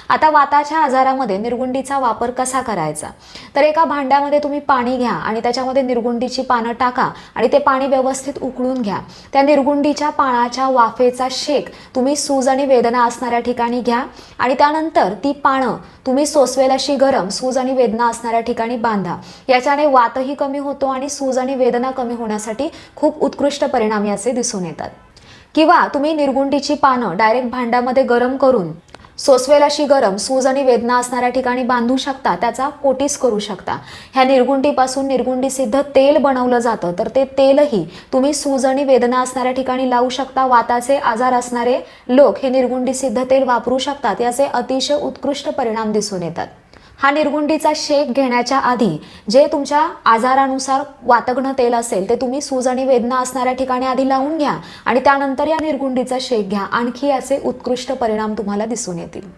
आता वाताच्या आजारामध्ये निर्गुंडीचा वापर कसा करायचा, तर एका भांड्यामध्ये तुम्ही पाणी घ्या आणि त्याच्यामध्ये निर्गुंडीची पानं टाका आणि ते पाणी व्यवस्थित उकळून घ्या। त्या निर्गुंडीच्या पानाच्या वाफेचा शेक तुम्ही सूज आणि वेदना असणाऱ्या ठिकाणी घ्या आणि त्यानंतर ती पानं तुम्ही सोसवेल अशी गरम सूज आणि वेदना असणाऱ्या ठिकाणी बांधा। याच्याने वातही कमी होतो आणि सूज आणि वेदना कमी होण्यासाठी खूप उत्कृष्ट परिणाम याचे दिसून येतात। किंवा तुम्ही निर्गुंडीची पानं डायरेक्ट भांड्यामध्ये गरम करून सोसवेल अशी गरम सूज आणि वेदना असणाऱ्या ठिकाणी बांधू शकता, त्याचा कोटीस करू शकता। ह्या निर्गुंडीपासून निर्गुंडी सिद्ध तेल बनवलं जातं, तर ते तेलही तुम्ही सूज आणि वेदना असणाऱ्या ठिकाणी लावू शकता। वाताचे आजार असणारे लोक हे निर्गुंडी सिद्ध तेल वापरू शकतात, याचे अतिशय उत्कृष्ट परिणाम दिसून येतात। हा निर्गुंडीचा शेक घेण्याच्या आधी जे तुमच्या आजारानुसार वातघ्न तेल असेल ते तुम्ही सूज आणि वेदना असणाऱ्या ठिकाणी आधी लावून घ्या आणि त्यानंतर या निर्गुंडीचा शेक घ्या, आणखी याचे उत्कृष्ट परिणाम तुम्हाला दिसून येतील।